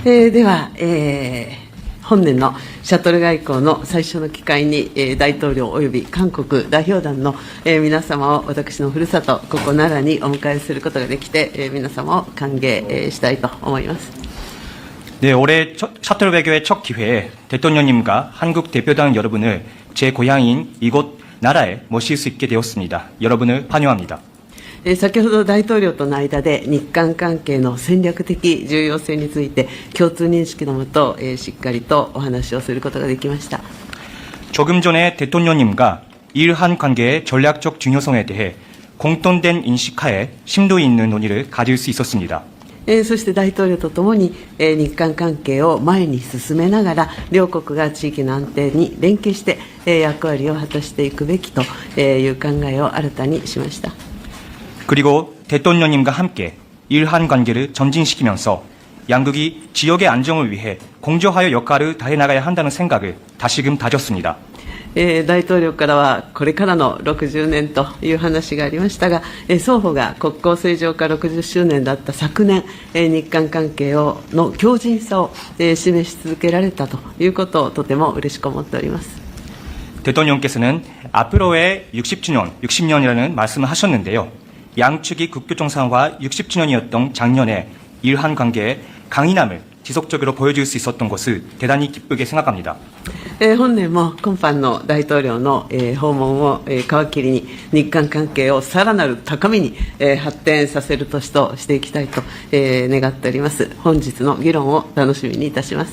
では、本年のシャトル外交の最初の機会に、大統領および韓国代表団の、皆様を私のふるさと、ここ奈良にお迎えすることができて、皆様を歓迎、したいと思います。 네, 올해 셔틀 외교의 첫 기회에 대통령님과 한국 대표단 여러분을 제 고향인 이곳 나라에 모실 수 있게 되었습니다. 여러분을 환영합니다. 先ほど大統領との間で日韓関係の戦略的重要性について共通認識のもと、しっかりとお話をすることができました。 조금 전에 대통령님과 일한 관계의 전략적 중요성에 대해 공통된 인식하에 심도 있는 논의를 가질 수 있었습니다. そして大統領とともに、日韓関係を前に進めながら両国が地域の安定に連携して、役割を果たしていくべきという考えを新たにしました。 그리고 대통령님과 함께 일한 관계를 전진시키면서 양국이 지역의 안정을 위해 공조하여 역할을 다해나가야 한다는 생각을 다시금 다졌습니다. 大統領からはこれからの60年という話がありましたが、双方が国交正常化60周年だった昨年、日韓関係の強靭さを示し続けられたということをとても嬉しく思っております。 대통령께서는 앞으로의 60년이라는 말씀을 하셨는데요. 양측이 국교 정상화 60주년이었던 작년에 일한 관계의 강인함을 지속적으로 보여줄 수 있었던 것을 대단히 기쁘게 생각합니다. 本年も今般の大統領の訪問を皮切りに日韓関係をさらなる高みに発展させる年としていきたいと願っております。本日の議論を楽しみにいたします。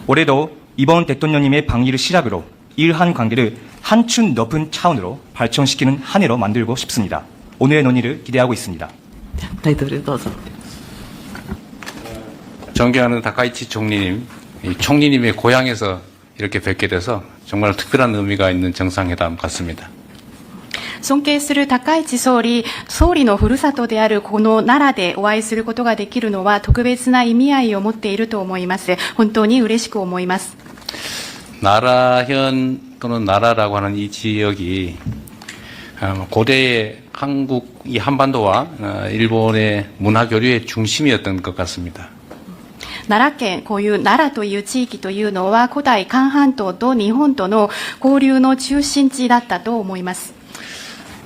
올해도 이번 대통령님의 방위를 시작으로 일한 관계를 한층 높은 차원으로 발전시키는 한 해로 만들고 싶습니다. 오늘의 논의를 기대하고 있습니다. 大統領どうぞ。 존경하는 다카이치 총리님, 총리님의 고향에서 이렇게 뵙게 돼서 정말 특별한 의미가 있는 정상회담 같습니다. 尊敬する高市総理、総理のふるさとであるこの奈良でお会いすることができるのは特別な意味合いを持っていると思います。本当に嬉しく思います。 나라현 또는 나라라고 하는 이 지역이 고대의 한국, 이 한반도와 일본의 문화 교류의 중심이었던 것 같습니다. 奈良県、こういう奈良という地域というのは古代韓半島と日本との交流の中心地だったと思います。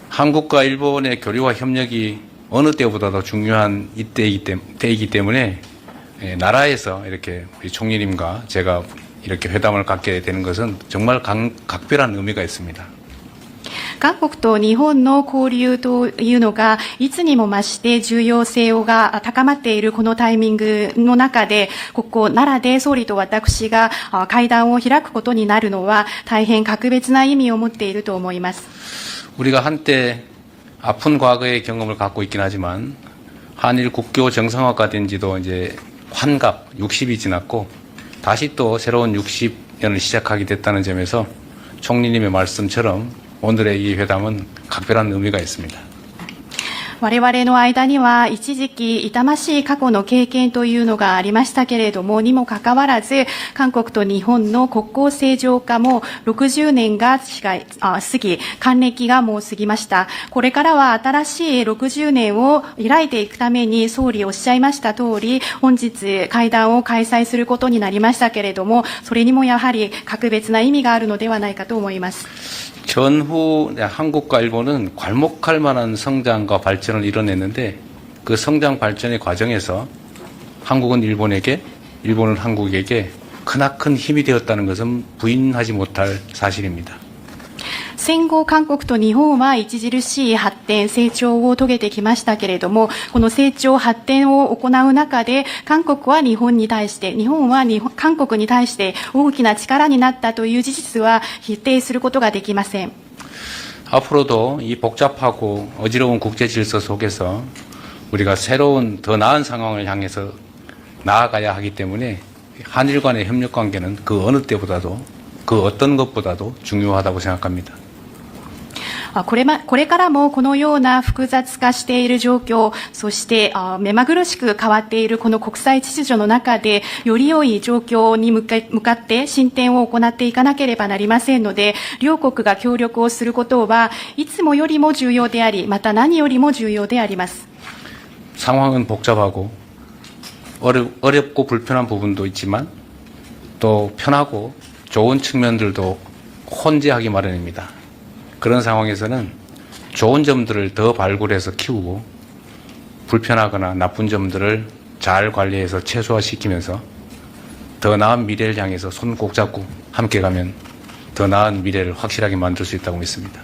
한국과 일본의 교류와 협력이 어느 때보다도 중요한 때이기 때문에 나라에서 이렇게 우리 총리님과 제가 이렇게 회담을 갖게 되는 것은 정말 각별한 의미가 있습니다. 韓国と日本の交流というのがいつにも増して重要性が高まっているこのタイミングの中で、ここ奈良で総理と私が会談を開くことになるのは大変格別な意味を持っていると思います。 우리가 한때 아픈 과거의 경험을 갖고 있긴 하지만 한일 국교 정상화가 된 지도 이제 환갑 60이 지났고 다시 또 새로운 60년을 시작하게 됐다는 점에서 총리님의 말씀처럼 오늘의 이 회담은 각별한 의미가 있습니다. 我々の間には一時期痛ましい過去の経験というのがありましたけれども、にもかかわらず韓国と日本の国交正常化も60年が過ぎ、還暦がもう過ぎました。これからは新しい60年を開いていくために総理おっしゃいました通り、本日会談を開催することになりましたけれども、それにもやはり格別な意味があるのではないかと思います。 전후 한국과 일본은 괄목할 만한 성장과 발전을 이뤄냈는데 그 성장 발전의 과정에서 한국은 일본에게, 일본은 한국에게 크나큰 힘이 되었다는 것은 부인하지 못할 사실입니다. 戦後韓国と日本は著しい発展成長を遂げてきましたけれども、この成長発展を行う中で韓国は日本に対して、日本は韓国に対して大きな力になったという事実は否定することができません。 앞으로도 이 복잡하고 어지러운 국제 질서 속에서 우리가 새로운 더 나은 상황을 향해서 나아가야 하기 때문에 한일 간의 협력 관계는 그 어느 때보다도 그 어떤 것보다도 중요하다고 생각합니다. これからもこのような複雑化している状況、そして目まぐるしく変わっているこの国際秩序の中で、より良い状況に向かって進展を行っていかなければなりませんので、両国が協力をすることはいつもよりも重要であり、また何よりも重要であります。 상황은 복잡하고 어렵고 불편한 부분도 있지만 또 편하고 좋은 측면들도 혼재하기 마련입니다. 그런 상황에서는 좋은 점들을 더 발굴해서 키우고 불편하거나 나쁜 점들을 잘 관리해서 최소화시키면서 더 나은 미래를 향해서 손 꼭 잡고 함께 가면 더 나은 미래를 확실하게 만들 수 있다고 믿습니다.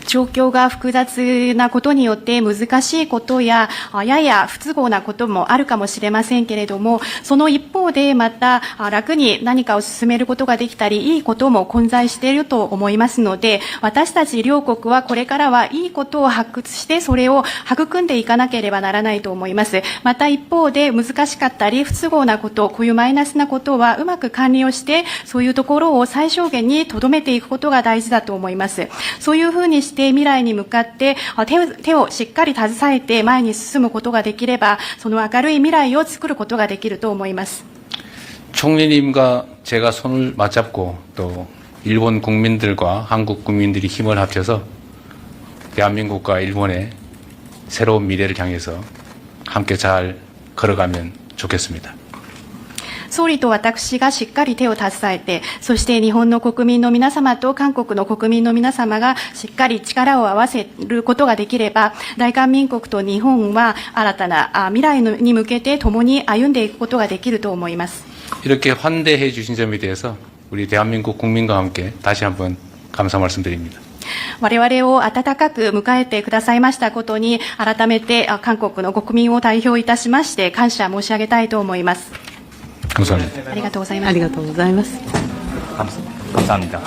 状況が複雑なことによって難しいことややや不都合なこともあるかもしれませんけれども、その一方でまた楽に何かを進めることができたりいいことも混在していると思いますので、私たち両国はこれからはいいことを発掘してそれを育んでいかなければならないと思います。また一方で難しかったり不都合なこと、こういうマイナスなことはうまく管理をしてそういうところを最小限に留めていくことが大事だと思います。そういうふうにして未来に向かって手をしっかり携えて前に進むことができれば、その明るい未来を作ることができると思います。 총리님과 제가 손을 맞잡고 또 일본 국민들과 한국 국민들이 힘을 합쳐서 대한민국과 일본의 새로운 미래를 향해서 함께 잘 걸어가면 좋겠습니다. 総理と私がしっかり手を携えて、そして日本の国民の皆様と韓国の国民の皆様がしっかり力を合わせることができれば、大韓民国と日本は新たな未来に向けて共に歩んでいくことができると思います。 이렇게 환대해 주신 점에 대해서 우리 대한민국 국민과 함께 다시 한번 감사 말씀드립니다. 我々を温かく迎えてくださいましたことに、改めて韓国の国民を代表いたしまして感謝申し上げたいと思います。 감사합니다. ありがとうございます。ありがとうございます。 감사합니다.